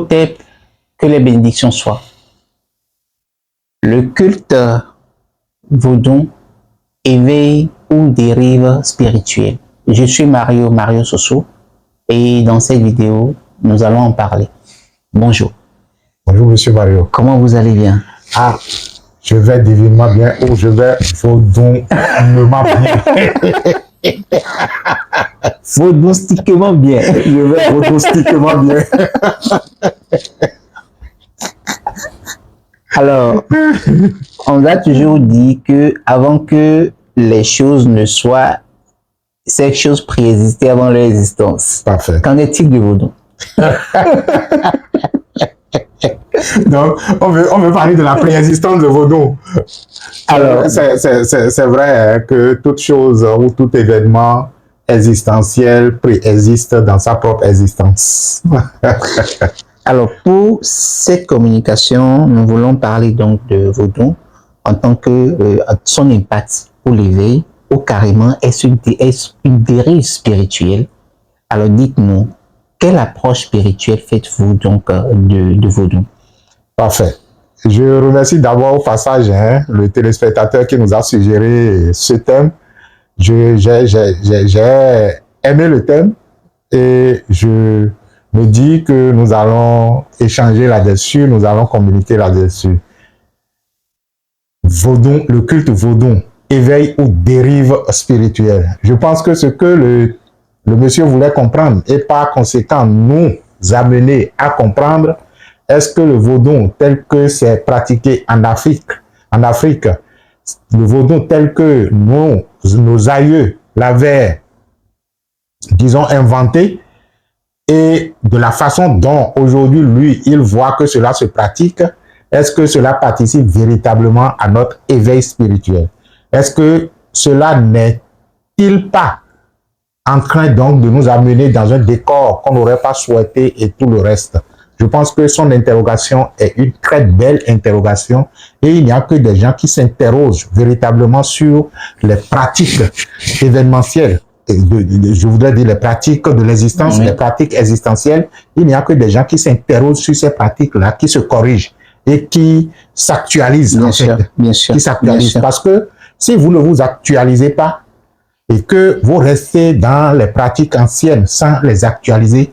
Imhotep, que les bénédictions soient. Le culte vaudou éveille ou dérive spirituelle. Je suis Mario Soso, et dans cette vidéo, nous allons en parler. Bonjour. Bonjour, monsieur Mario. Comment vous allez bien? Ah, je vais divinement bien ou je vais vaudouinement bien. Vaudostiquement bien. Je vais vaudostiquement bien. Alors, on a toujours dit que avant que les choses ne soient, ces choses préexistaient avant leur existence. Parfait. Qu'en est-il de vaudou? Donc, on veut parler de la préexistence de vaudou. Alors, c'est vrai hein, que toute chose ou tout événement existentiel préexiste dans sa propre existence. Alors, pour cette communication, nous voulons parler donc de vaudou en tant que son impact pour l'éveil, ou carrément est-ce une dérive spirituelle. Alors, dites-nous, quelle approche spirituelle faites-vous donc de vaudou? Parfait. Je remercie d'abord au passage hein, le téléspectateur qui nous a suggéré ce thème. J'ai aimé le thème et je me dis que nous allons échanger là-dessus, nous allons communiquer là-dessus. Vaudou, le culte vaudou, éveil ou dérive spirituelle. Je pense que ce que le monsieur voulait comprendre et par conséquent nous amener à comprendre, est-ce que le vaudou tel que c'est pratiqué en Afrique, le vaudou tel que nos aïeux l'avaient, disons, inventé, et de la façon dont aujourd'hui, lui, il voit que cela se pratique, est-ce que cela participe véritablement à notre éveil spirituel? Est-ce que cela n'est-il pas en train donc de nous amener dans un décor qu'on n'aurait pas souhaité et tout le reste? Je pense que son interrogation est une très belle interrogation et il n'y a que des gens qui s'interrogent véritablement sur les pratiques événementielles. Je voudrais dire les pratiques de l'existence, les pratiques existentielles. Il n'y a que des gens qui s'interrogent sur ces pratiques-là, qui se corrigent et qui s'actualisent. Bien sûr. Parce que si vous ne vous actualisez pas et que vous restez dans les pratiques anciennes sans les actualiser,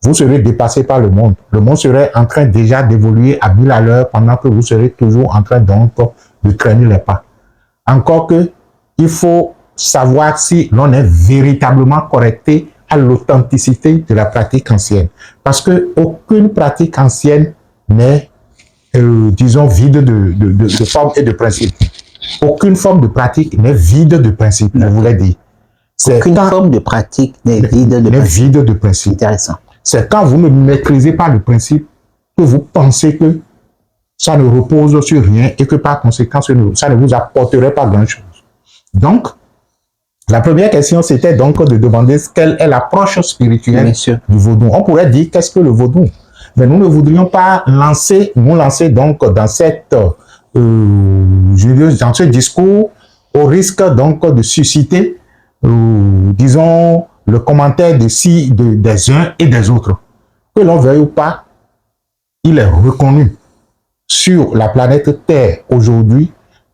vous serez dépassé par le monde. Le monde serait en train déjà d'évoluer à 1000 à l'heure pendant que vous serez toujours en train donc de traîner les pas. Encore que, il faut savoir si l'on est véritablement connecté à l'authenticité de la pratique ancienne. Parce que aucune pratique ancienne n'est, disons, vide de forme et de principe. Aucune forme de pratique n'est vide de principe, je voulais dire. Aucune forme de pratique n'est vide de principe. Intéressant. C'est quand vous ne maîtrisez pas le principe que vous pensez que ça ne repose sur rien et que par conséquent, ça ne vous apporterait pas grand-chose. Donc, la première question, c'était donc de demander quelle est l'approche spirituelle du vaudou. On pourrait dire qu'est-ce que le vaudou? Mais nous ne voudrions pas nous lancer donc dans cette, dans ce discours au risque donc de susciter, disons, le commentaire des uns et des autres. Que l'on veuille ou pas, il est reconnu sur la planète Terre aujourd'hui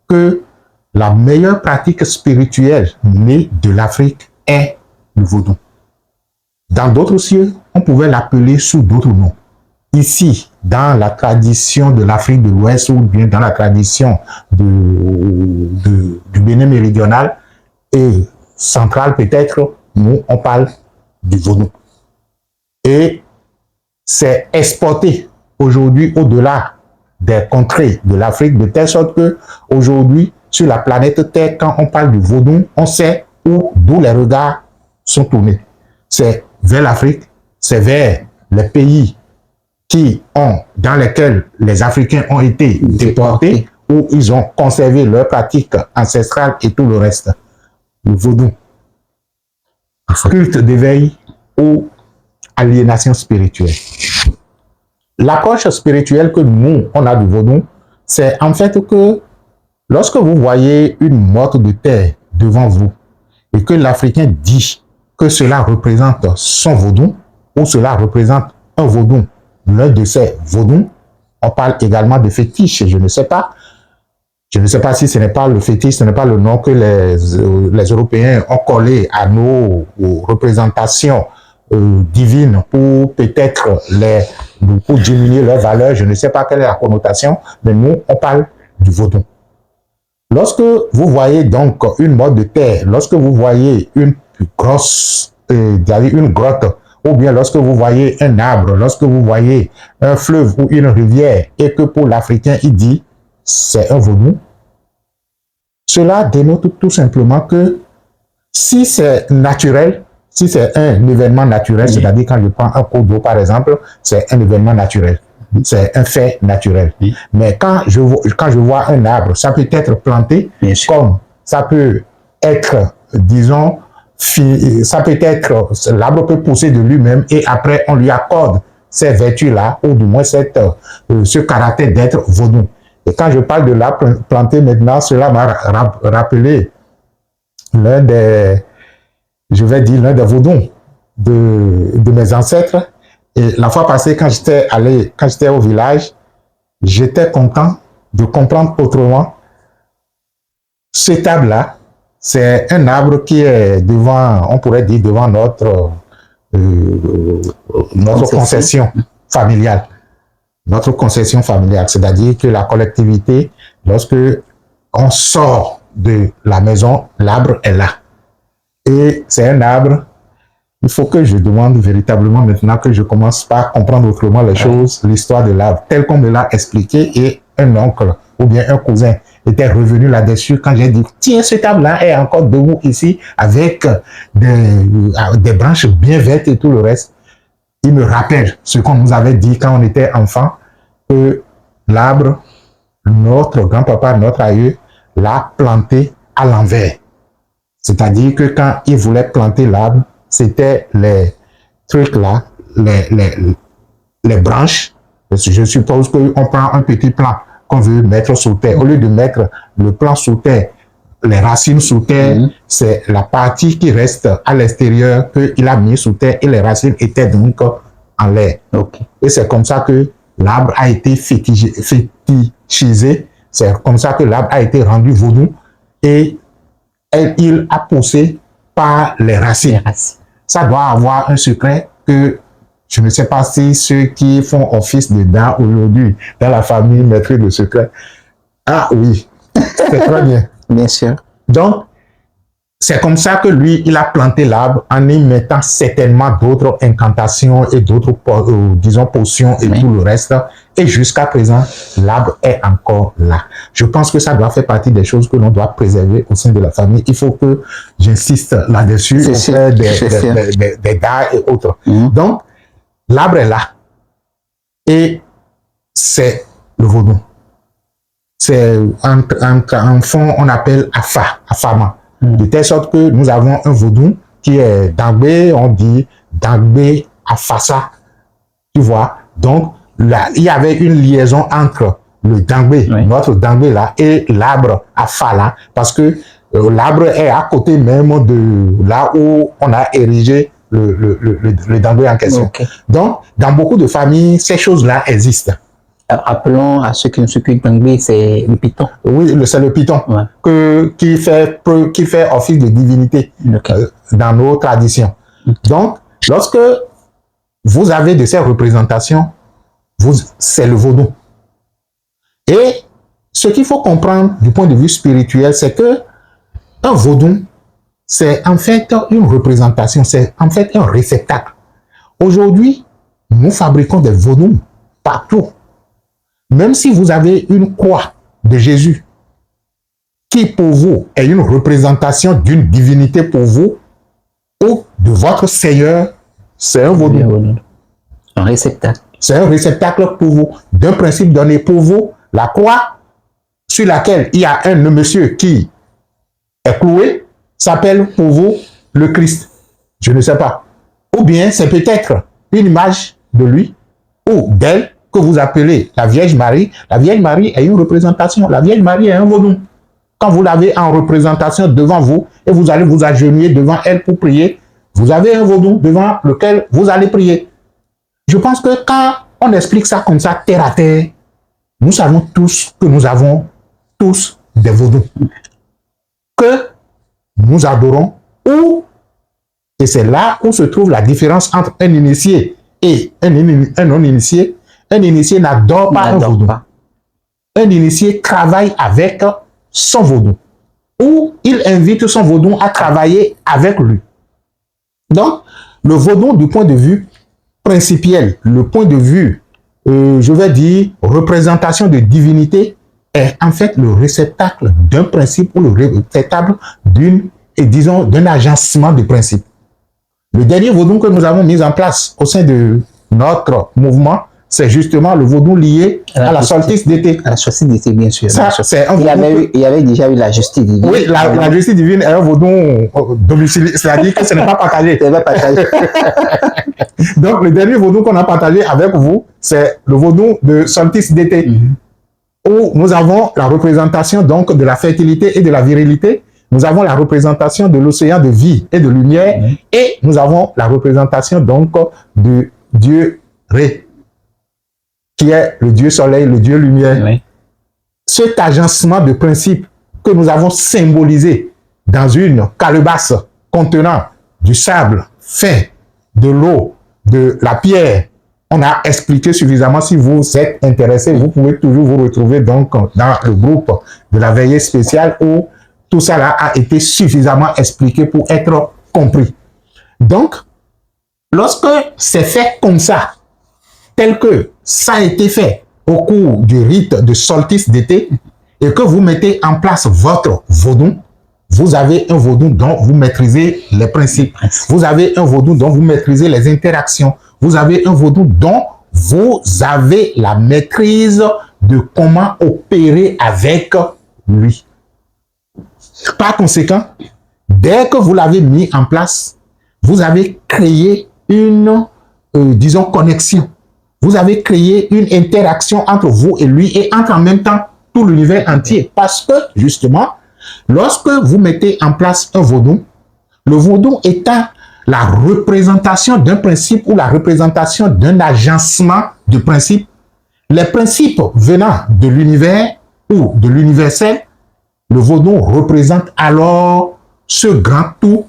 que la meilleure pratique spirituelle née de l'Afrique est le vaudou. Dans d'autres cieux, on pouvait l'appeler sous d'autres noms. Ici, dans la tradition de l'Afrique de l'Ouest ou bien dans la tradition du Bénin méridional et central peut-être, nous, on parle du vaudou. Et c'est exporté aujourd'hui au-delà des contrées de l'Afrique, de telle sorte que aujourd'hui, sur la planète Terre, quand on parle du vaudou, on sait d'où les regards sont tournés. C'est vers l'Afrique, c'est vers les pays dans lesquels les Africains ont été déportés, où ils ont conservé leurs pratiques ancestrales et tout le reste. Le vaudou. Culte d'éveil ou aliénation spirituelle. L'approche spirituelle que nous, on a du vaudou, c'est en fait que lorsque vous voyez une motte de terre devant vous et que l'Africain dit que cela représente son vaudou ou cela représente un vaudou l'un de ces vaudous. On parle également de fétiche, je ne sais pas. Je ne sais pas si ce n'est pas le fétiche, ce n'est pas le nom que les Européens ont collé à nos représentations divines pour peut-être pour diminuer leur valeur. Je ne sais pas quelle est la connotation, mais nous, on parle du vaudou. Lorsque vous voyez donc une mode de terre, lorsque vous voyez une grosse, une grotte, ou bien lorsque vous voyez un arbre, lorsque vous voyez un fleuve ou une rivière, et que pour l'Africain, il dit c'est un vaudou, cela dénote tout simplement que si c'est naturel, si c'est un événement naturel, c'est-à-dire quand je prends un cours d'eau par exemple, c'est un événement naturel. C'est un fait naturel. Mais quand je vois un arbre, ça peut être planté, comme ça peut être, disons, ça peut être, l'arbre peut pousser de lui-même et après on lui accorde ces vertus-là, ou du moins ce caractère d'être vaudou. Et quand je parle de l'arbre planté maintenant, cela m'a rappelé l'un des vaudous de mes ancêtres. Et la fois passée, quand j'étais au village, j'étais content de comprendre autrement. Cet arbre-là, c'est un arbre qui est devant, on pourrait dire devant notre concession familiale. Notre concession familiale, c'est-à-dire que la collectivité, lorsque on sort de la maison, l'arbre est là. Et c'est un arbre. Il faut que je demande véritablement maintenant que je commence par comprendre autrement les choses, l'histoire de l'arbre, tel qu'on me l'a expliqué, et un oncle ou bien un cousin était revenu là-dessus quand j'ai dit, tiens, cet arbre-là est encore debout ici avec des branches bien vertes et tout le reste. Il me rappelle ce qu'on nous avait dit quand on était enfant, que l'arbre, notre grand-papa, notre aïeux, l'a planté à l'envers. C'est-à-dire que quand il voulait planter l'arbre, c'était les trucs là, les branches. Je suppose qu'on prend un petit plan qu'on veut mettre sous terre. Au lieu de mettre le plan sous terre, les racines sous terre, c'est la partie qui reste à l'extérieur qu'il a mis sous terre et les racines étaient donc en l'air. Et c'est comme ça que l'arbre a été fétichisé. C'est comme ça que l'arbre a été rendu vaudou et il a poussé par les racines. Ça doit avoir un secret que je ne sais pas si ceux qui font office dedans aujourd'hui dans la famille maîtrisent le secret. Ah oui, c'est très bien. Bien sûr. Donc, c'est comme ça que lui, il a planté l'arbre en y mettant certainement d'autres incantations et d'autres, disons, potions et tout le reste. Et jusqu'à présent, l'arbre est encore là. Je pense que ça doit faire partie des choses que l'on doit préserver au sein de la famille. Il faut que j'insiste là-dessus auprès des dards et autres. Donc, l'arbre est là. Et c'est le vaudou. C'est en fond, on appelle Afama. De telle sorte que nous avons un vaudou qui est Dangbe, on dit Dangbe Afasa. Tu vois? Donc, là, il y avait une liaison entre le Dangbe, notre Dangbe là, et l'arbre Afala, parce que l'arbre est à côté même de là où on a érigé le Dangbe en question. Donc, dans beaucoup de familles, ces choses-là existent. Appelons à ceux qui ne s'occupent d'anglais, c'est le python. Oui, c'est le python qui fait office de divinité dans nos traditions. Donc, lorsque vous avez de ces représentations, c'est le vaudou. Et ce qu'il faut comprendre du point de vue spirituel, c'est que un vaudou, c'est en fait une représentation, c'est en fait un réceptacle. Aujourd'hui, nous fabriquons des vaudous partout. Même si vous avez une croix de Jésus, qui pour vous est une représentation d'une divinité pour vous, ou de votre Seigneur, c'est un vaudou. Un réceptacle. C'est un réceptacle pour vous, d'un principe donné pour vous. La croix sur laquelle il y a un monsieur qui est cloué s'appelle pour vous le Christ. Je ne sais pas. Ou bien c'est peut-être une image de lui ou d'elle que vous appelez la Vierge Marie. La Vierge Marie est une représentation. La Vierge Marie est un vaudou. Quand vous l'avez en représentation devant vous et vous allez vous agenouiller devant elle pour prier, vous avez un vaudou devant lequel vous allez prier. Je pense que quand on explique ça comme ça, terre à terre, nous savons tous que nous avons tous des vaudous que nous adorons, et c'est là où se trouve la différence entre un initié et un non-initié. Un initié n'adore pas un vaudou. Un initié travaille avec son vaudou, ou il invite son vaudou à travailler avec lui. Donc, le vaudou du point de vue principiel, le point de vue, je vais dire, représentation de divinité, est en fait le réceptacle d'un principe ou le réceptacle d'un agencement de principes. Le dernier vaudou que nous avons mis en place au sein de notre mouvement, c'est justement le vaudou lié à la solstice d'été. À la solstice d'été, bien sûr. Ça, c'est un il y avait déjà eu la justice divine. Oui, la justice divine est un vaudou domicilié, c'est-à-dire que ce n'est pas partagé. C'est pas partagé. Donc, le dernier vaudou qu'on a partagé avec vous, c'est le vaudou de solstice d'été, où nous avons la représentation donc de la fertilité et de la virilité. Nous avons la représentation de l'océan de vie et de lumière, et nous avons la représentation donc de Dieu Ré, qui est le Dieu soleil, le Dieu lumière. Oui. Cet agencement de principes que nous avons symbolisé dans une calebasse contenant du sable fait, de l'eau, de la pierre, on a expliqué suffisamment. Si vous êtes intéressé, vous pouvez toujours vous retrouver donc dans le groupe de la veillée spéciale où tout ça là a été suffisamment expliqué pour être compris. Donc, lorsque c'est fait comme ça, tel que ça a été fait au cours du rite de solstice d'été, et que vous mettez en place votre vaudou, vous avez un vaudou dont vous maîtrisez les principes. Vous avez un vaudou dont vous maîtrisez les interactions. Vous avez un vaudou dont vous avez la maîtrise de comment opérer avec lui. Par conséquent, dès que vous l'avez mis en place, vous avez créé une, disons, connexion. Vous avez créé une interaction entre vous et lui et entre en même temps tout l'univers entier. Parce que, justement, lorsque vous mettez en place un vaudou, le vaudou étant la représentation d'un principe ou la représentation d'un agencement de principes, les principes venant de l'univers ou de l'universel, le vaudou représente alors ce grand tout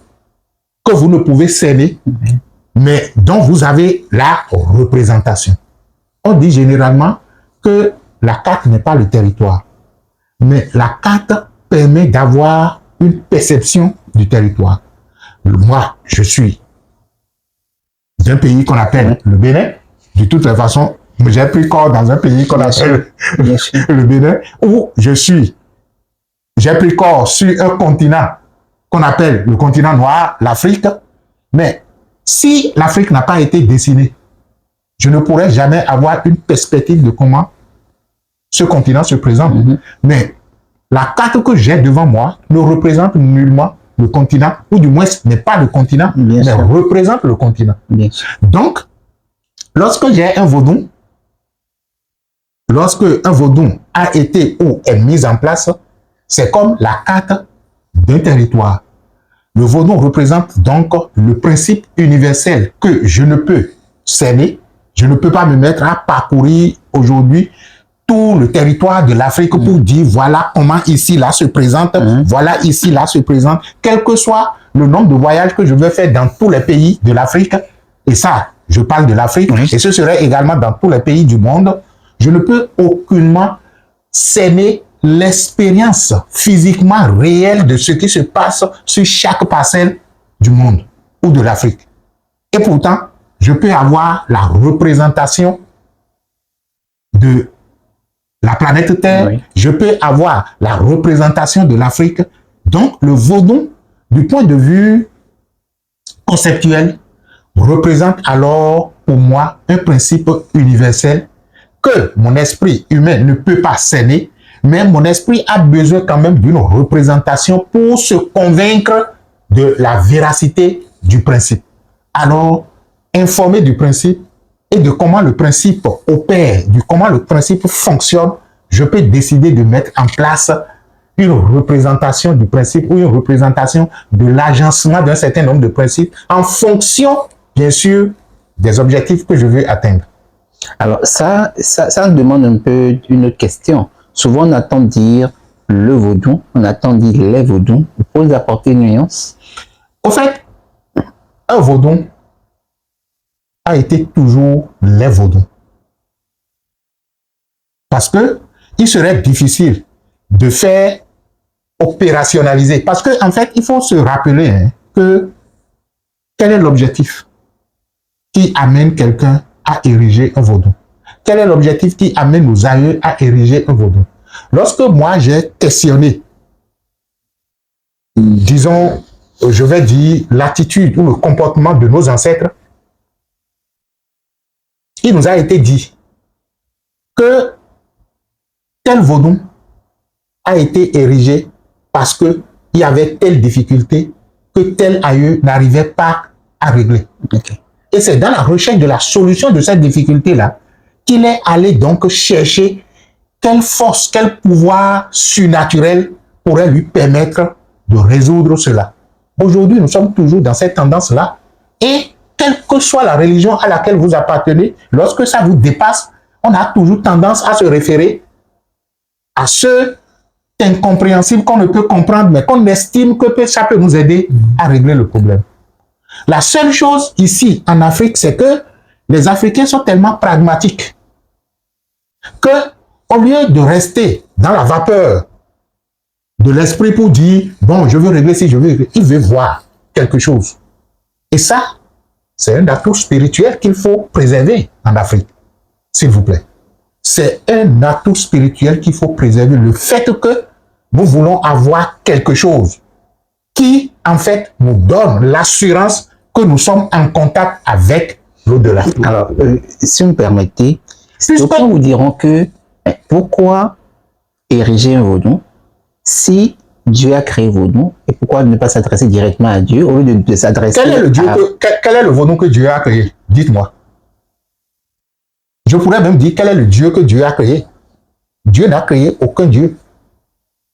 que vous ne pouvez cerner, mais dont vous avez la représentation. On dit généralement que la carte n'est pas le territoire, mais la carte permet d'avoir une perception du territoire. Moi, je suis d'un pays qu'on appelle le Bénin. De toutes les façons, j'ai pris corps dans un pays qu'on appelle le Bénin, où j'ai pris corps sur un continent qu'on appelle le continent noir, l'Afrique. Mais si l'Afrique n'a pas été dessinée, je ne pourrais jamais avoir une perspective de comment ce continent se présente. Mais la carte que j'ai devant moi ne représente nullement le continent, ou du moins n'est pas le continent, mais représente le continent. Donc, lorsque j'ai un vaudou, lorsque un vaudou a été ou est mis en place, c'est comme la carte d'un territoire. Le vaudou représente donc le principe universel que je ne peux cerner. Je ne peux pas me mettre à parcourir aujourd'hui tout le territoire de l'Afrique pour dire voilà comment ici là se présente, voilà ici là se présente, quel que soit le nombre de voyages que je veux faire dans tous les pays de l'Afrique, et ça, je parle de l'Afrique, et ce serait également dans tous les pays du monde, je ne peux aucunement cerner l'expérience physiquement réelle de ce qui se passe sur chaque parcelle du monde ou de l'Afrique. Et pourtant, je peux avoir la représentation de la planète Terre, je peux avoir la représentation de l'Afrique. Donc, le vaudou, du point de vue conceptuel, représente alors pour moi un principe universel que mon esprit humain ne peut pas cerner, mais mon esprit a besoin quand même d'une représentation pour se convaincre de la véracité du principe. Alors, informé du principe et de comment le principe opère, de comment le principe fonctionne, je peux décider de mettre en place une représentation du principe ou une représentation de l'agencement d'un certain nombre de principes en fonction, bien sûr, des objectifs que je veux atteindre. Alors ça me demande un peu une autre question. Souvent on attend dire le vaudou, on attend dire les vaudous. Vous pouvez apporter une nuance? Au fait, un vaudou a été toujours les vaudous. Parce que il serait difficile de faire opérationnaliser. Parce que en fait, il faut se rappeler que quel est l'objectif qui amène quelqu'un à ériger un vaudou? Quel est l'objectif qui amène nos aïeux à ériger un vaudou? Lorsque moi j'ai questionné, disons, je vais dire l'attitude ou le comportement de nos ancêtres, il nous a été dit que tel vaudou a été érigé parce qu'il y avait telle difficulté que tel aïeux n'arrivait pas à régler. Okay. Et c'est dans la recherche de la solution de cette difficulté-là qu'il est allé donc chercher quelle force, quel pouvoir surnaturel pourrait lui permettre de résoudre cela. Aujourd'hui, nous sommes toujours dans cette tendance-là. Et quelle que soit la religion à laquelle vous appartenez, lorsque ça vous dépasse, on a toujours tendance à se référer à ce incompréhensible qu'on ne peut comprendre, mais qu'on estime que ça peut nous aider à régler le problème. La seule chose ici en Afrique, c'est que les Africains sont tellement pragmatiques que, au lieu de rester dans la vapeur de l'esprit pour dire, bon, je veux régler si je veux régler, il veut voir quelque chose. Et ça, c'est un atout spirituel qu'il faut préserver en Afrique, s'il vous plaît. C'est un atout spirituel qu'il faut préserver. Le fait que nous voulons avoir quelque chose qui, en fait, nous donne l'assurance que nous sommes en contact avec l'au-delà. Alors, si vous me permettez, certains vous diront que pourquoi ériger un vaudou si Dieu a créé vaudou et pourquoi ne pas s'adresser directement à Dieu au lieu de s'adresser quel est le vaudou que Dieu a créé? Dites-moi. Je pourrais même dire quel est le Dieu que Dieu a créé. Dieu n'a créé aucun Dieu.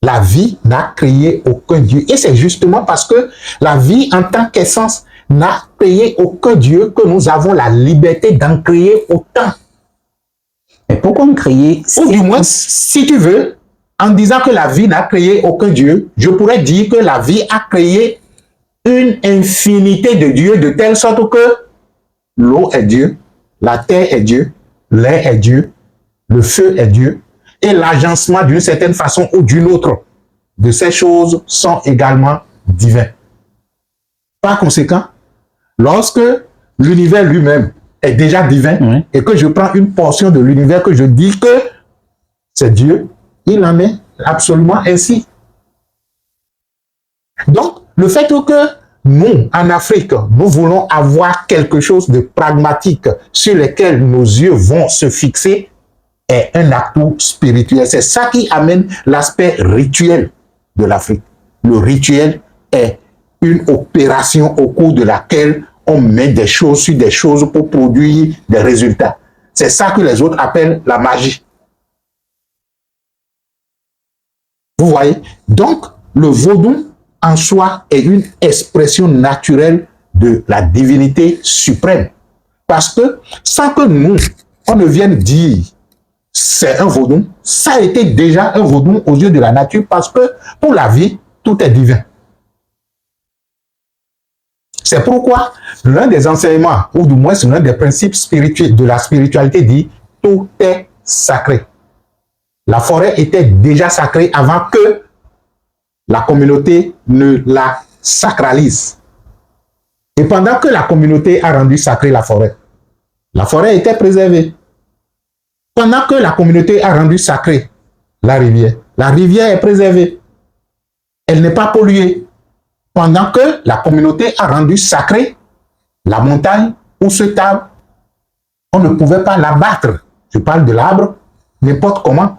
La vie n'a créé aucun Dieu. Et c'est justement parce que la vie en tant qu'essence n'a créé aucun Dieu que nous avons la liberté d'en créer autant. Mais pourquoi en créer? Ou du moins, si tu veux, en disant que la vie n'a créé aucun Dieu, je pourrais dire que la vie a créé une infinité de dieux de telle sorte que l'eau est Dieu, la terre est Dieu, l'air est Dieu, le feu est Dieu, et l'agencement d'une certaine façon ou d'une autre de ces choses sont également divins. Par conséquent, lorsque l'univers lui-même est déjà divin et que je prends une portion de l'univers que je dis que c'est Dieu, il en est absolument ainsi. Donc, le fait que nous, en Afrique, nous voulons avoir quelque chose de pragmatique sur lequel nos yeux vont se fixer est un atout spirituel. C'est ça qui amène l'aspect rituel de l'Afrique. Le rituel est une opération au cours de laquelle on met des choses sur des choses pour produire des résultats. C'est ça que les autres appellent la magie. Vous voyez? Donc, le vaudou en soi est une expression naturelle de la divinité suprême. Parce que sans que nous, on ne vienne dire c'est un vaudou, ça a été déjà un vaudou aux yeux de la nature parce que pour la vie, tout est divin. C'est pourquoi l'un des enseignements, ou du moins l'un des principes spirituels de la spiritualité dit tout est sacré. La forêt était déjà sacrée avant que la communauté ne la sacralise. Et pendant que la communauté a rendu sacrée la forêt était préservée. Pendant que la communauté a rendu sacrée la rivière est préservée. Elle n'est pas polluée. Pendant que la communauté a rendu sacrée la montagne ou cet arbre, on ne pouvait pas l'abattre. Je parle de l'arbre, n'importe comment.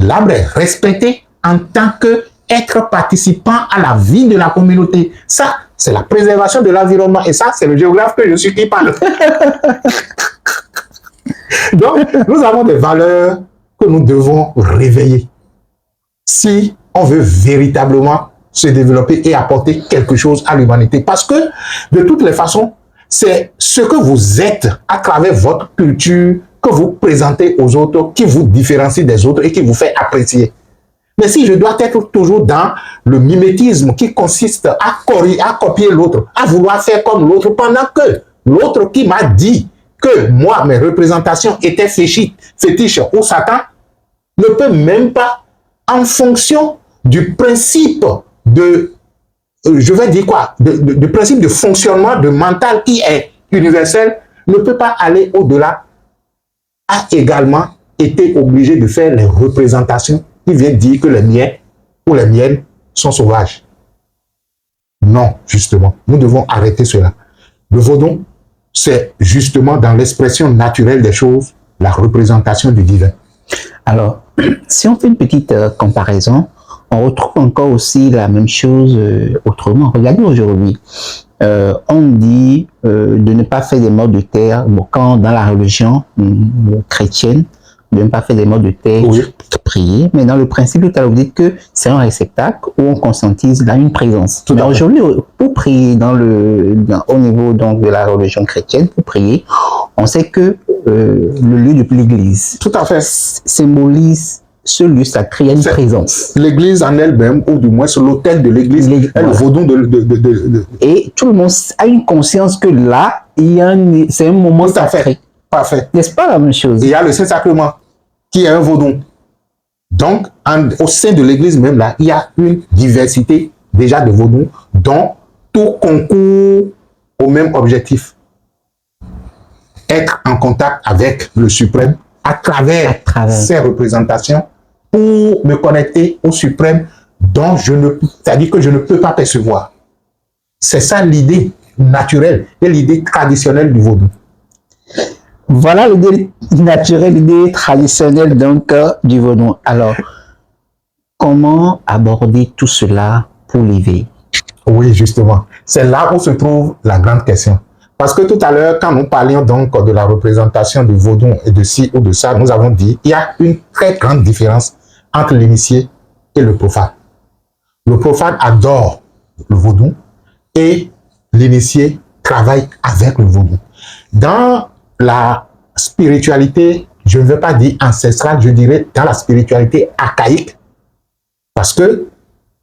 L'arbre est respecté en tant qu'être participant à la vie de la communauté. Ça, c'est la préservation de l'environnement. Et ça, c'est le géographe que je suis qui parle. Donc, nous avons des valeurs que nous devons réveiller si on veut véritablement se développer et apporter quelque chose à l'humanité. Parce que, de toutes les façons, c'est ce que vous êtes à travers votre culture que vous présentez aux autres, qui vous différencie des autres et qui vous fait apprécier. Mais si je dois être toujours dans le mimétisme qui consiste à copier l'autre, à vouloir faire comme l'autre, pendant que l'autre qui m'a dit que moi, mes représentations étaient fétiches ou Satan, ne peut même pas, en fonction du principe de, je vais dire quoi, de principe de fonctionnement de mental qui est universel, ne peut pas aller au-delà, a également été obligé de faire les représentations qui viennent dire que les miens ou les miennes sont sauvages. Non, justement, nous devons arrêter cela. Le vaudou, c'est justement dans l'expression naturelle des choses, la représentation du divin. Alors, si on fait une petite comparaison, on retrouve encore aussi la même chose autrement. Regardez aujourd'hui, on dit de ne pas faire des morts de terre, bon, quand dans la religion chrétienne, de ne pas faire des morts de terre, oui, prier, mais dans le principe, tout à l'heure, vous dites que c'est un réceptacle où on conscientise là une présence. Mais aujourd'hui, pour prier au niveau donc de la religion chrétienne, pour prier, on sait que le lieu de l'église, tout à fait, symbolise ce lieu sacré, il y a une présence. L'église en elle-même, ou du moins sur l'autel de l'église, est le vaudou de... Et tout le monde a une conscience que là, c'est un moment sacré. Parfait. N'est-ce pas la même chose? Il y a le Saint-Sacrement, qui est un vaudou. Donc, au sein de l'église même, là, il y a une diversité déjà de vaudou, dont tout concourt au même objectif. Être en contact avec le suprême à travers ses représentations pour me connecter au suprême dont c'est-à-dire que je ne peux pas percevoir. C'est ça l'idée naturelle et l'idée traditionnelle du vaudou. Voilà l'idée naturelle, l'idée traditionnelle donc du vaudou. Alors, comment aborder tout cela pour l'éveil? Oui, justement. C'est là où se trouve la grande question. Parce que tout à l'heure, quand nous parlions donc de la représentation du vaudou et de ci ou de ça, nous avons dit qu'il y a une très grande différence entre l'initié et le profane. Le profane adore le vaudou et l'initié travaille avec le vaudou. Dans la spiritualité, je ne veux pas dire ancestrale, je dirais dans la spiritualité archaïque, parce que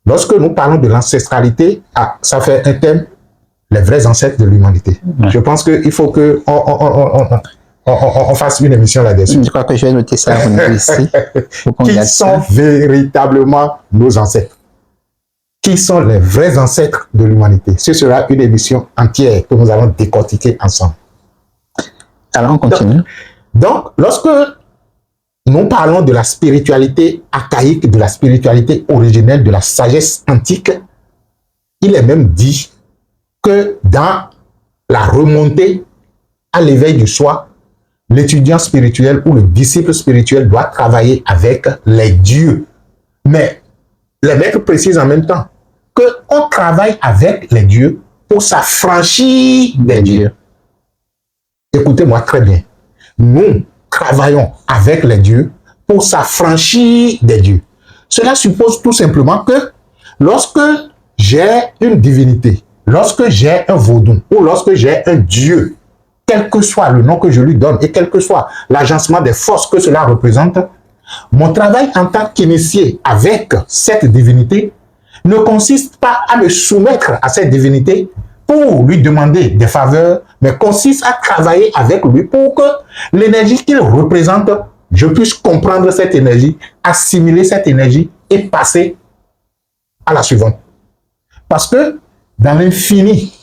lorsque nous parlons de l'ancestralité, ça fait un thème, les vrais ancêtres de l'humanité. Ouais. Je pense qu'il faut que on fasse une émission là-dessus. Je crois que je vais noter ça ici. Qui sont véritablement nos ancêtres? Qui sont les vrais ancêtres de l'humanité? Ce sera une émission entière que nous allons décortiquer ensemble. Alors, on continue. Donc, lorsque nous parlons de la spiritualité archaïque, de la spiritualité originelle, de la sagesse antique, il est même dit que dans la remontée à l'éveil du soi, l'étudiant spirituel ou le disciple spirituel doit travailler avec les dieux. Mais les maîtres précisent en même temps qu'on travaille avec les dieux pour s'affranchir des dieux. Écoutez-moi très bien. Nous travaillons avec les dieux pour s'affranchir des dieux. Cela suppose tout simplement que lorsque j'ai une divinité, lorsque j'ai un vaudou ou lorsque j'ai un dieu, quel que soit le nom que je lui donne et quel que soit l'agencement des forces que cela représente, mon travail en tant qu'initié avec cette divinité ne consiste pas à me soumettre à cette divinité pour lui demander des faveurs, mais consiste à travailler avec lui pour que l'énergie qu'il représente, je puisse comprendre cette énergie, assimiler cette énergie et passer à la suivante. Parce que dans l'infini,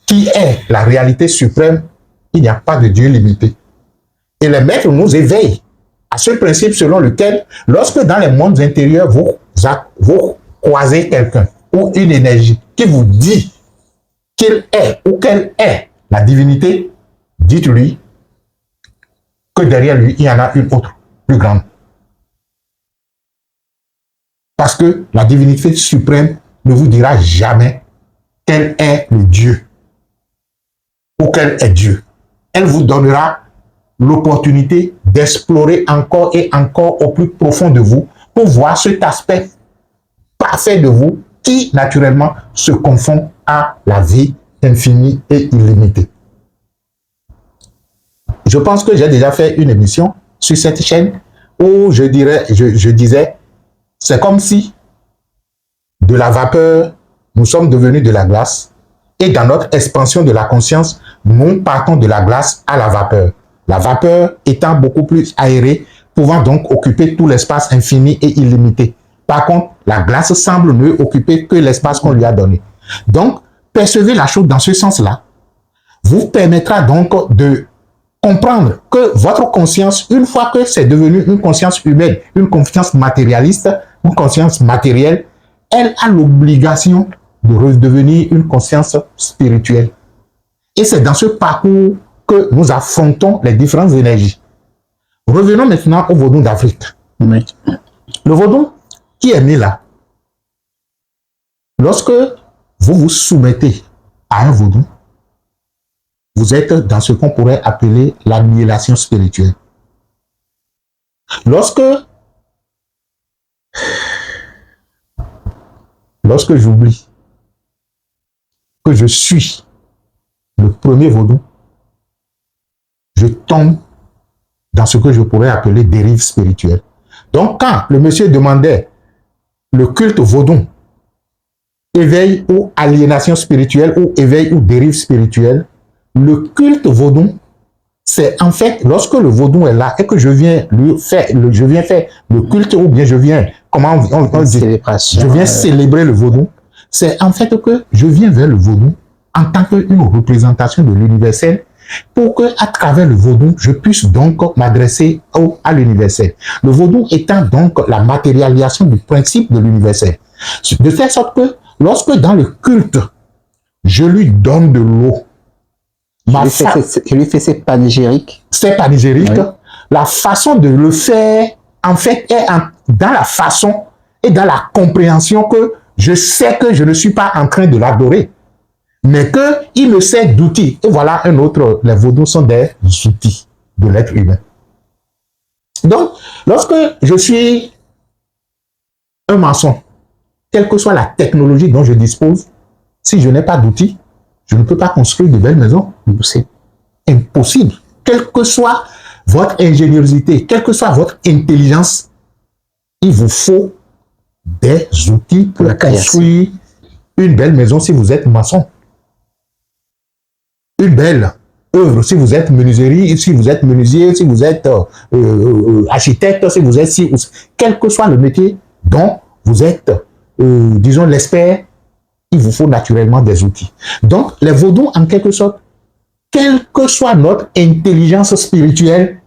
qui est la réalité suprême, il n'y a pas de Dieu limité. Et les maîtres nous éveillent à ce principe selon lequel, lorsque dans les mondes intérieurs, vous croisez quelqu'un ou une énergie qui vous dit qu'il est ou qu'elle est la divinité, dites-lui que derrière lui, il y en a une autre, plus grande. Parce que la divinité suprême ne vous dira jamais quel est le Dieu ou quel est Dieu. Elle vous donnera l'opportunité d'explorer encore et encore au plus profond de vous pour voir cet aspect parfait de vous qui, naturellement, se confond à la vie infinie et illimitée. Je pense que j'ai déjà fait une émission sur cette chaîne où je disais, c'est comme si de la vapeur, nous sommes devenus de la glace, et dans notre expansion de la conscience, nous partons de la glace à la vapeur. La vapeur étant beaucoup plus aérée, pouvant donc occuper tout l'espace infini et illimité. Par contre, la glace semble ne occuper que l'espace qu'on lui a donné. Donc, percevez la chose dans ce sens-là, vous permettra donc de comprendre que votre conscience, une fois que c'est devenu une conscience humaine, une conscience matérialiste, une conscience matérielle, elle a l'obligation de redevenir une conscience spirituelle. Et c'est dans ce parcours que nous affrontons les différentes énergies. Revenons maintenant au vaudou d'Afrique. Oui. Le vaudou qui est né là, lorsque vous vous soumettez à un vaudou, vous êtes dans ce qu'on pourrait appeler l'annihilation spirituelle. Lorsque j'oublie que je suis le premier vaudou, je tombe dans ce que je pourrais appeler dérive spirituelle. Donc, quand le monsieur demandait le culte vaudou, éveil ou aliénation spirituelle, ou éveil ou dérive spirituelle, le culte vaudou, c'est en fait lorsque le vaudou est là et que je viens faire le culte, ou bien je viens, on dit, je viens célébrer le vaudou, c'est en fait que je viens vers le vaudou en tant qu'une représentation de l'universel, pour que à travers le vaudou, je puisse donc m'adresser à l'universel. Le vaudou étant donc la matérialisation du principe de l'universel. De telle sorte que lorsque dans le culte, je lui donne de l'eau, je lui fais ses panégyriques. C'est panégyrique. Oui. La façon de le faire, en fait, est dans la façon et dans la compréhension que je sais que je ne suis pas en train de l'adorer, mais qu'il me sert d'outils. Et voilà un autre, les vaudous sont des outils de l'être humain. Donc, lorsque je suis un maçon, quelle que soit la technologie dont je dispose, si je n'ai pas d'outils, je ne peux pas construire de belles maisons. C'est impossible. Quelle que soit votre ingéniosité, quelle que soit votre intelligence, il vous faut des outils pour construire une belle maison si vous êtes maçon. Une belle œuvre si vous êtes menuiserie, si vous êtes menuisier, si vous êtes architecte, si vous êtes quel que soit le métier dont vous êtes, disons, l'expert, il vous faut naturellement des outils. Donc, les vaudous, en quelque sorte, quelle que soit notre intelligence spirituelle,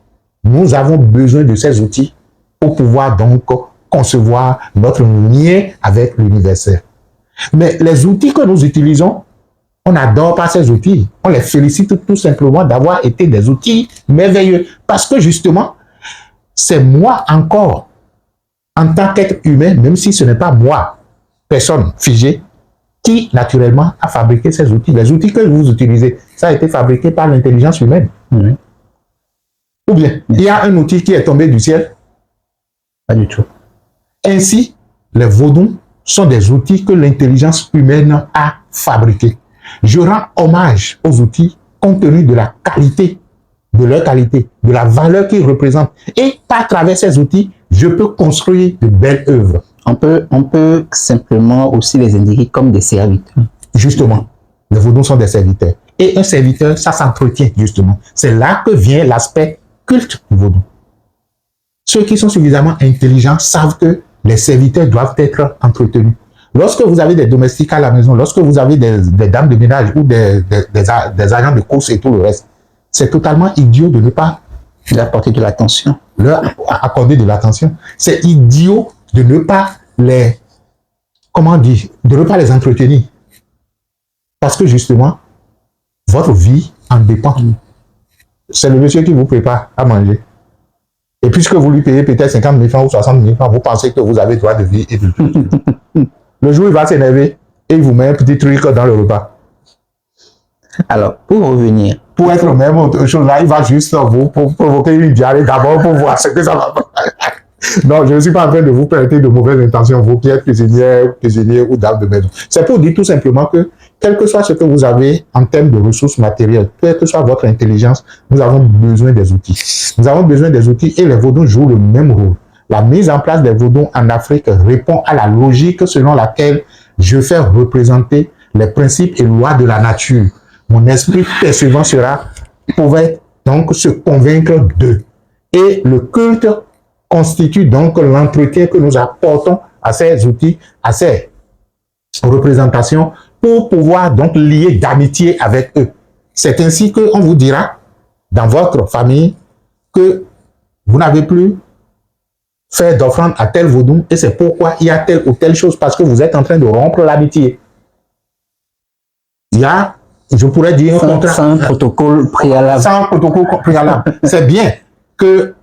nous avons besoin de ces outils pour pouvoir donc concevoir notre lien avec l'universel. Mais les outils que nous utilisons, on n'adore pas ces outils. On les félicite tout simplement d'avoir été des outils merveilleux. Parce que justement, c'est moi encore, en tant qu'être humain, même si ce n'est pas moi, personne figée, qui naturellement a fabriqué ces outils. Les outils que vous utilisez, ça a été fabriqué par l'intelligence humaine. Oui. Ou bien, il y a un outil qui est tombé du ciel? Pas du tout. Ainsi, les vaudous sont des outils que l'intelligence humaine a fabriqués. Je rends hommage aux outils compte tenu de la qualité, de leur qualité, de la valeur qu'ils représentent. Et par travers ces outils, je peux construire de belles œuvres. On peut simplement aussi les indiquer comme des serviteurs. Justement, les vaudous sont des serviteurs. Et un serviteur, ça s'entretient justement. C'est là que vient l'aspect culte du vaudou. Ceux qui sont suffisamment intelligents savent que les serviteurs doivent être entretenus. Lorsque vous avez des domestiques à la maison, lorsque vous avez des dames de ménage ou des agents de course et tout le reste, c'est totalement idiot de ne pas leur apporter de l'attention. Leur accorder de l'attention. C'est idiot de ne pas les, de ne pas les entretenir. Parce que justement, votre vie en dépend. C'est le monsieur qui vous prépare à manger. Et puisque vous lui payez peut-être 50 000 francs ou 60 000 francs, vous pensez que vous avez droit de vie et de tout. Le jour où il va s'énerver et il vous met un petit truc dans le repas. Alors, pour revenir. Pour être même autre chose là, il va juste vous provoquer une diarrhée d'abord pour voir ce que ça va faire. Non, je ne suis pas en train de vous prêter de mauvaises intentions, vous qui êtes cuisinier ou dame de maison. C'est pour dire tout simplement que, quel que soit ce que vous avez en termes de ressources matérielles, quelle que soit votre intelligence, nous avons besoin des outils. Nous avons besoin des outils et les vaudons jouent le même rôle. La mise en place des vaudons en Afrique répond à la logique selon laquelle je fais représenter les principes et lois de la nature. Mon esprit percevant pouvait donc se convaincre d'eux. Et le culte constitue donc l'entretien que nous apportons à ces outils, à ces représentations, pour pouvoir donc lier d'amitié avec eux. C'est ainsi qu'on vous dira, dans votre famille, que vous n'avez plus fait d'offrande à tel vaudou, et c'est pourquoi il y a telle ou telle chose, parce que vous êtes en train de rompre l'amitié. Il y a, je pourrais dire, sans protocole préalable. Sans protocole préalable. C'est bien que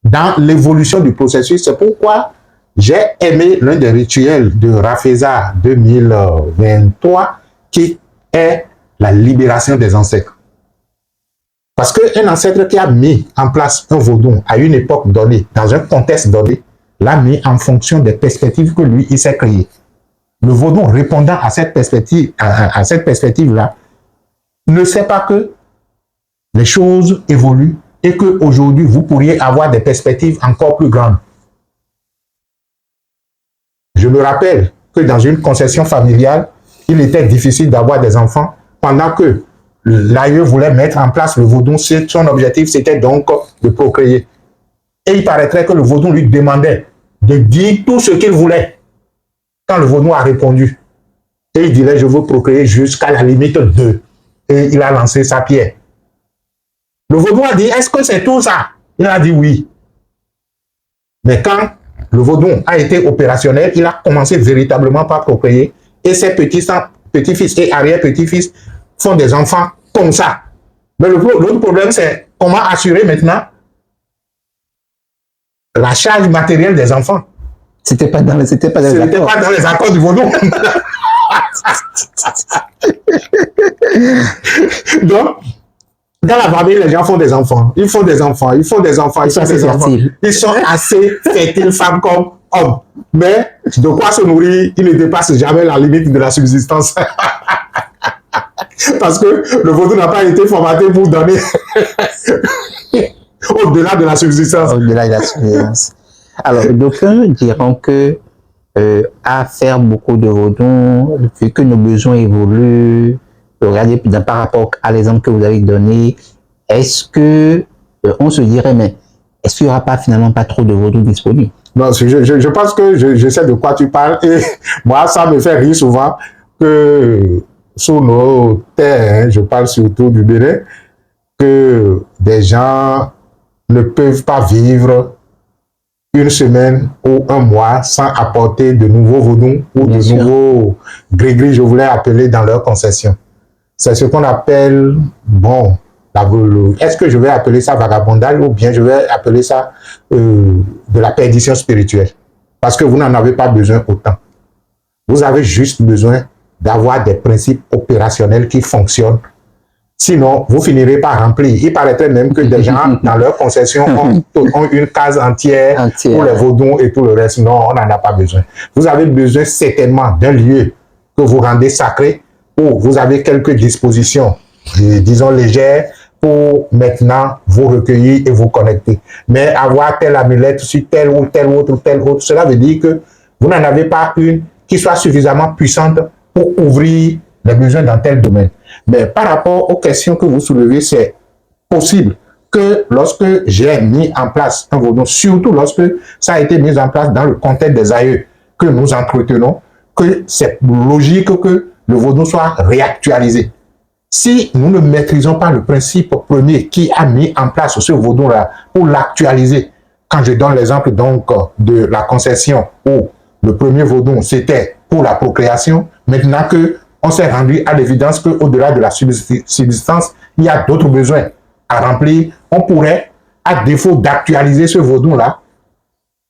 dans l'évolution du processus, c'est pourquoi j'ai aimé l'un des rituels de Rafeza 2023 qui est la libération des ancêtres. Parce qu'un ancêtre qui a mis en place un vaudou à une époque donnée, dans un contexte donné, l'a mis en fonction des perspectives que lui, il s'est créé. Le vaudou répondant à cette perspective-là, ne sait pas que les choses évoluent et qu'aujourd'hui, vous pourriez avoir des perspectives encore plus grandes. Je me rappelle que dans une concession familiale, il était difficile d'avoir des enfants pendant que l'aïeux voulait mettre en place le vaudou. Son objectif, c'était donc de procréer. Et il paraîtrait que le vaudou lui demandait de dire tout ce qu'il voulait. Quand le vaudou a répondu, et il dirait, je veux procréer jusqu'à la limite 2. Et il a lancé sa pierre. Le vaudou a dit, est-ce que c'est tout ça? Il a dit oui. Mais quand le vaudou a été opérationnel, il a commencé véritablement par procréer. Et ses petits-fils et arrière-petits-fils font des enfants comme ça. Mais l'autre problème, c'est comment assurer maintenant la charge matérielle des enfants. C'était pas dans les accords du vaudou. Donc, dans la famille, les gens font des enfants. Ils font des enfants. Ils sont assez fertiles, femmes comme hommes. Mais de quoi se nourrir, ils ne dépassent jamais la limite de la subsistance. Parce que le vaudou n'a pas été formaté pour donner au-delà de la subsistance. Au-delà de la subsistance. Alors, d'aucuns diront que à faire beaucoup de vaudou, vu que nos besoins évoluent, regardez par rapport à l'exemple que vous avez donné, est-ce que on se dirait, mais est-ce qu'il n'y aura pas finalement pas trop de vaudou disponibles? Non, je pense que je sais de quoi tu parles et moi, ça me fait rire souvent que sur nos terres, je parle surtout du Bénin, que des gens ne peuvent pas vivre une semaine ou un mois sans apporter de nouveaux vaudous ou de nouveaux gris-gris, je voulais appeler dans leur concession. C'est ce qu'on appelle, bon, est-ce que je vais appeler ça vagabondage ou bien je vais appeler ça de la perdition spirituelle? Parce que vous n'en avez pas besoin autant. Vous avez juste besoin d'avoir des principes opérationnels qui fonctionnent. Sinon, vous finirez par remplir. Il paraîtrait même que des gens, dans leur concession, ont une case entière pour les vaudous et tout le reste. Non, on n'en a pas besoin. Vous avez besoin certainement d'un lieu que vous rendez sacré, où vous avez quelques dispositions, disons légères, pour maintenant vous recueillir et vous connecter. Mais avoir telle amulette sur telle ou telle autre, cela veut dire que vous n'en avez pas une qui soit suffisamment puissante pour ouvrir les besoins dans tel domaine. Mais par rapport aux questions que vous soulevez, c'est possible que lorsque j'ai mis en place un vaudou, surtout lorsque ça a été mis en place dans le contexte des aïeux que nous entretenons, que c'est logique que le vaudou soit réactualisé. Si nous ne maîtrisons pas le principe premier qui a mis en place ce vaudou-là pour l'actualiser, quand je donne l'exemple donc de la concession où le premier vaudou c'était pour la procréation, maintenant que on s'est rendu à l'évidence qu'au-delà de la subsistance, il y a d'autres besoins à remplir. On pourrait, à défaut d'actualiser ce vaudou-là,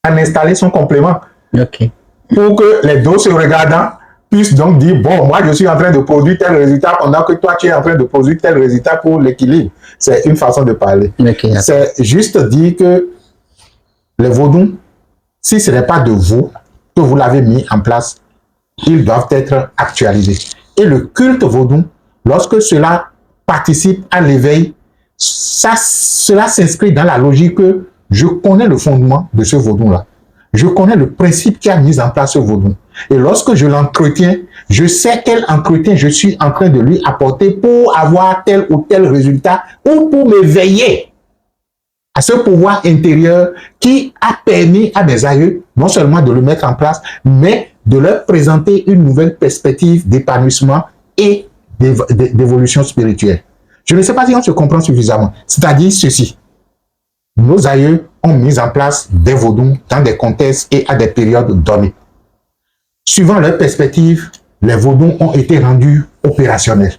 en installer son complément. Okay. Pour que les deux se regardant puissent donc dire, bon, moi je suis en train de produire tel résultat pendant que toi tu es en train de produire tel résultat pour l'équilibre. C'est une façon de parler. Okay. C'est juste dire que les vaudous si ce n'est pas de vous que vous l'avez mis en place, ils doivent être actualisés. Et le culte vaudou, lorsque cela participe à l'éveil, cela s'inscrit dans la logique que je connais le fondement de ce vaudou-là. Je connais le principe qui a mis en place ce vaudou. Et lorsque je l'entretiens, je sais quel entretien je suis en train de lui apporter pour avoir tel ou tel résultat ou pour m'éveiller à ce pouvoir intérieur qui a permis à mes aïeux non seulement de le mettre en place, mais de leur présenter une nouvelle perspective d'épanouissement et d'évolution spirituelle. Je ne sais pas si on se comprend suffisamment. C'est-à-dire ceci. Nos aïeux ont mis en place des vaudous dans des contextes et à des périodes données. Suivant leur perspective, les vaudous ont été rendus opérationnels.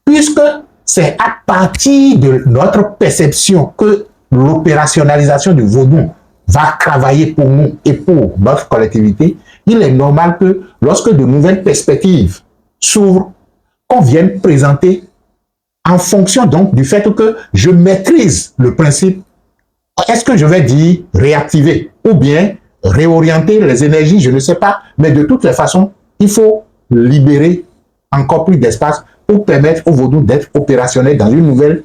Puisque c'est à partir de notre perception que l'opérationnalisation du vaudou va travailler pour nous et pour notre collectivité, il est normal que lorsque de nouvelles perspectives s'ouvrent, qu'on vienne présenter en fonction donc du fait que je maîtrise le principe. Est-ce que je vais dire réactiver ou bien réorienter les énergies, je ne sais pas, mais de toutes les façons, il faut libérer encore plus d'espace pour permettre au vaudou d'être opérationnel dans une nouvelle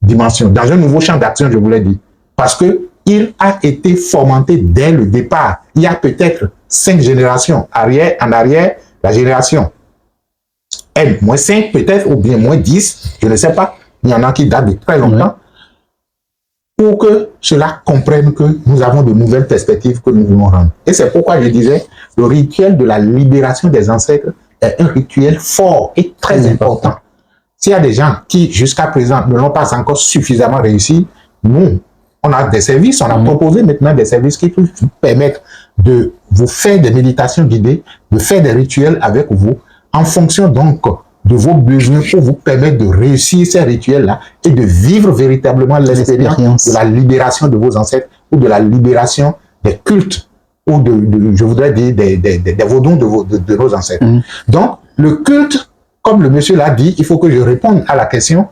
dimension, dans un nouveau champ d'action, je voulais dire. Parce qu'il a été fomenté dès le départ. Il y a peut-être 5 générations en arrière, la génération N-5 peut-être, ou bien -10, je ne sais pas. Il y en a qui datent de très longtemps. Pour que cela comprenne que nous avons de nouvelles perspectives que nous voulons rendre. Et c'est pourquoi je disais, le rituel de la libération des ancêtres est un rituel fort et très important. S'il y a des gens qui, jusqu'à présent, ne l'ont pas encore suffisamment réussi, nous, on a des services, on a proposé maintenant des services qui peuvent vous permettre de vous faire des méditations guidées, de faire des rituels avec vous, en fonction donc de vos besoins pour vous permettre de réussir ces rituels-là et de vivre véritablement l'expérience de la libération de vos ancêtres ou de la libération des cultes ou je voudrais dire, des vaudous de nos ancêtres. Donc, le culte, comme le monsieur l'a dit, il faut que je réponde à la question.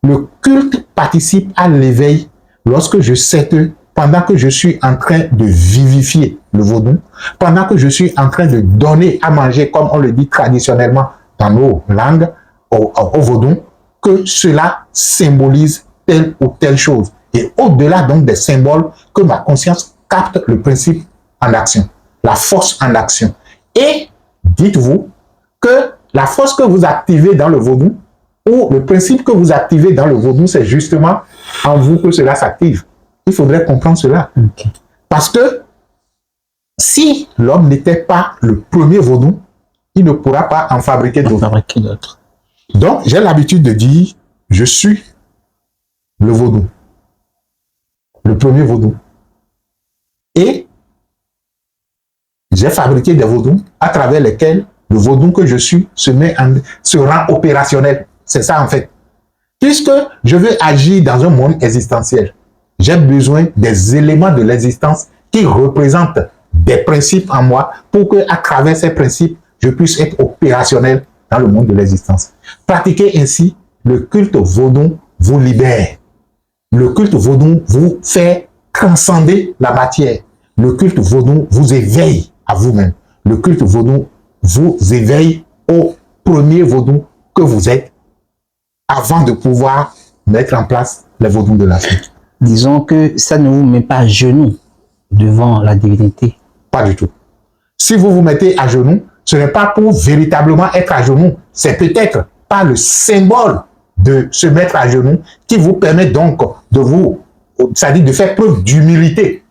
Le culte participe à l'éveil lorsque je sais que pendant que je suis en train de vivifier le vaudou, pendant que je suis en train de donner à manger, comme on le dit traditionnellement dans nos langues, au vaudou, que cela symbolise telle ou telle chose. Et au-delà donc des symboles, que ma conscience capte le principe en action, la force en action. Et dites-vous que la force que vous activez dans le vaudou, ou le principe que vous activez dans le vaudou, c'est justement en vous que cela s'active. Il faudrait comprendre cela. Parce que si l'homme n'était pas le premier vaudou, il ne pourra pas en fabriquer d'autres. Donc, j'ai l'habitude de dire, je suis le vaudou. Le premier vaudou. Et j'ai fabriqué des vaudous à travers lesquels le vaudou que je suis se rend opérationnel. C'est ça en fait. Puisque je veux agir dans un monde existentiel, j'ai besoin des éléments de l'existence qui représentent des principes en moi pour que, à travers ces principes, je puisse être opérationnel dans le monde de l'existence. Pratiquer ainsi le culte vaudou vous libère. Le culte vaudou vous fait transcender la matière. Le culte vaudou vous éveille à vous-même. Le culte vaudou vous éveille au premier vaudou que vous êtes avant de pouvoir mettre en place les vaudous de l'Afrique. Disons que ça ne vous met pas à genoux devant la divinité. Pas du tout. Si vous vous mettez à genoux, ce n'est pas pour véritablement être à genoux. C'est peut-être pas le symbole de se mettre à genoux qui vous permet donc de vous, c'est-à-dire de faire preuve d'humilité.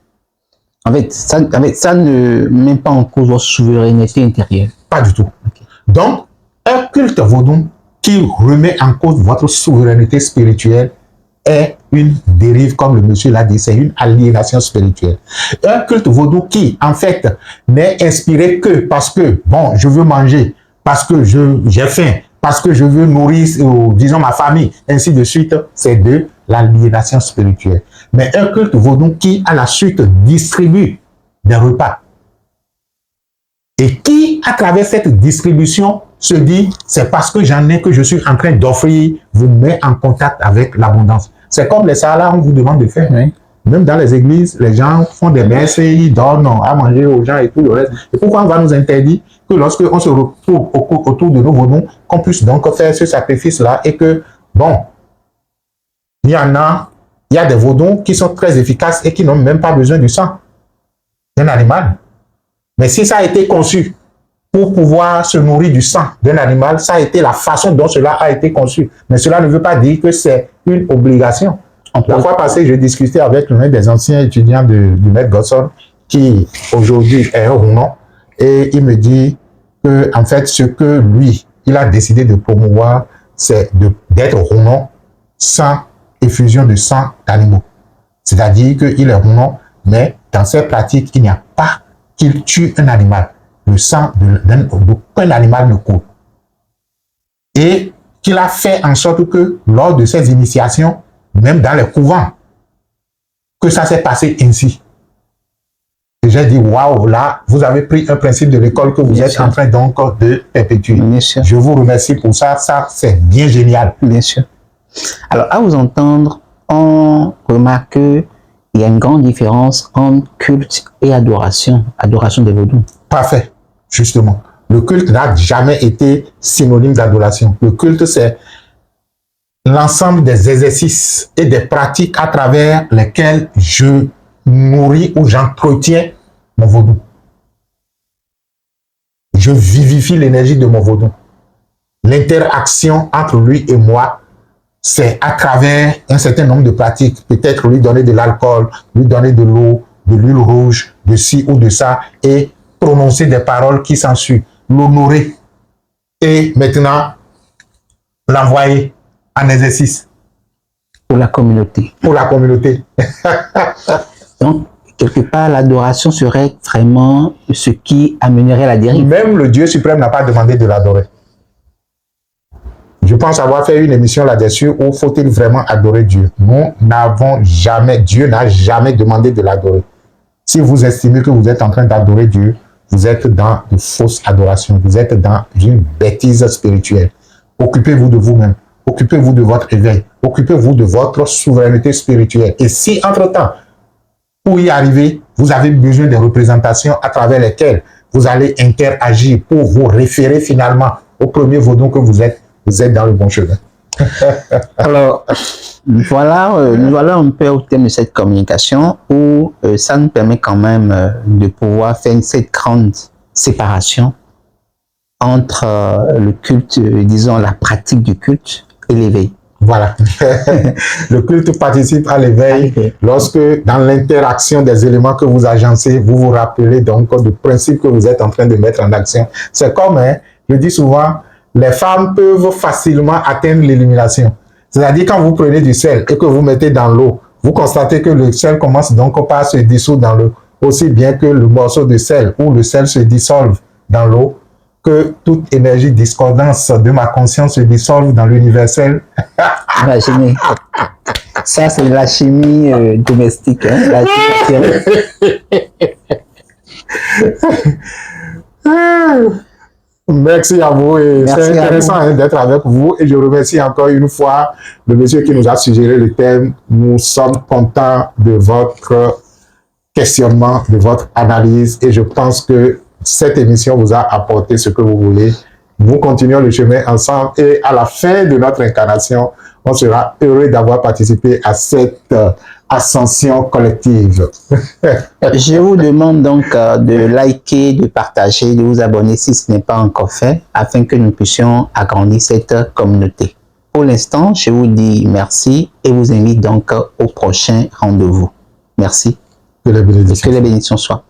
En fait, ça ne met pas en cause votre souveraineté intérieure. Pas du tout. Okay. Donc, un culte vaudou qui remet en cause votre souveraineté spirituelle est une dérive, comme le monsieur l'a dit, c'est une aliénation spirituelle. Un culte vaudou qui, en fait, n'est inspiré que parce que, bon, je veux manger, parce que j'ai faim, parce que je veux nourrir, disons, ma famille, ainsi de suite, c'est de l'aliénation spirituelle. Mais un culte vaudou qui, à la suite, distribue des repas et qui, à travers cette distribution, se dit, c'est parce que j'en ai que je suis en train d'offrir, vous met en contact avec l'abondance. C'est comme les salades, on vous demande de faire. Oui. Même dans les églises, les gens font des messes et ils donnent à manger aux gens et tout le reste. Et pourquoi on va nous interdire que lorsque on se retrouve autour de nos vedoux, qu'on puisse donc faire ce sacrifice-là et que, bon, il y a des vaudons qui sont très efficaces et qui n'ont même pas besoin du sang d'un animal. Mais si ça a été conçu pour pouvoir se nourrir du sang d'un animal, ça a été la façon dont cela a été conçu. Mais cela ne veut pas dire que c'est une obligation. La fois passée, je discutais avec l'un des anciens étudiants du maître Gosson, qui aujourd'hui est au Rounon, et il me dit que, en fait, ce que lui, il a décidé de promouvoir, c'est d'être Rounon sans effusion de sang d'animaux. C'est-à-dire qu'il est Rounon, mais dans cette pratique, il n'y a pas qu'il tue un animal. Le sang d'aucun animal ne coule. Et qu'il a fait en sorte que, lors de ces initiations, même dans les couvents, que ça s'est passé ainsi. Et j'ai dit, waouh, là, vous avez pris un principe de l'école que vous êtes en train donc de perpétuer. Je vous remercie pour ça, c'est bien génial. Bien sûr. Alors, à vous entendre, on remarque qu'il y a une grande différence entre culte et adoration, adoration des vaudous. Parfait, justement. Le culte n'a jamais été synonyme d'adoration. Le culte, c'est l'ensemble des exercices et des pratiques à travers lesquels je nourris ou j'entretiens mon vaudou. Je vivifie l'énergie de mon vaudou. L'interaction entre lui et moi, c'est à travers un certain nombre de pratiques. Peut-être lui donner de l'alcool, lui donner de l'eau, de l'huile rouge, de ci ou de ça, et prononcer des paroles qui s'ensuivent. L'honorer et maintenant l'envoyer en exercice. Pour la communauté. Pour la communauté. Donc, quelque part, l'adoration serait vraiment ce qui amènerait la dérive. Même le Dieu suprême n'a pas demandé de l'adorer. Je pense avoir fait une émission là-dessus où faut-il vraiment adorer Dieu. Nous n'avons jamais, Dieu n'a jamais demandé de l'adorer. Si vous estimez que vous êtes en train d'adorer Dieu, vous êtes dans de fausses adorations. Vous êtes dans une bêtise spirituelle. Occupez-vous de vous-même. Occupez-vous de votre éveil. Occupez-vous de votre souveraineté spirituelle. Et si, entre-temps, pour y arriver, vous avez besoin de représentations à travers lesquelles vous allez interagir pour vous référer finalement au premier vaudou que vous êtes dans le bon chemin. Alors, voilà, nous voilà un peu au thème de cette communication où ça nous permet quand même de pouvoir faire cette grande séparation entre le culte, disons la pratique du culte et l'éveil. Voilà. Le culte participe à l'éveil lorsque, dans l'interaction des éléments que vous agencez, vous vous rappelez donc du principe que vous êtes en train de mettre en action. C'est comme, je dis souvent, les femmes peuvent facilement atteindre l'illumination. C'est-à-dire quand vous prenez du sel et que vous mettez dans l'eau, vous constatez que le sel commence donc par se dissoudre dans l'eau, aussi bien que le morceau de sel ou le sel se dissolve dans l'eau, que toute énergie discordance de ma conscience se dissolve dans l'universel. Imaginez. Ça, c'est la chimie domestique. Hein, la Merci à vous et c'est intéressant d'être avec vous et je remercie encore une fois le monsieur qui nous a suggéré le thème. Nous sommes contents de votre questionnement, de votre analyse et je pense que cette émission vous a apporté ce que vous voulez. Nous continuons le chemin ensemble et à la fin de notre incarnation, on sera heureux d'avoir participé à cette ascension collective. Je vous demande donc de liker, de partager, de vous abonner si ce n'est pas encore fait, afin que nous puissions agrandir cette communauté. Pour l'instant, je vous dis merci et vous invite donc au prochain rendez-vous. Merci. Que les bénédictions soient.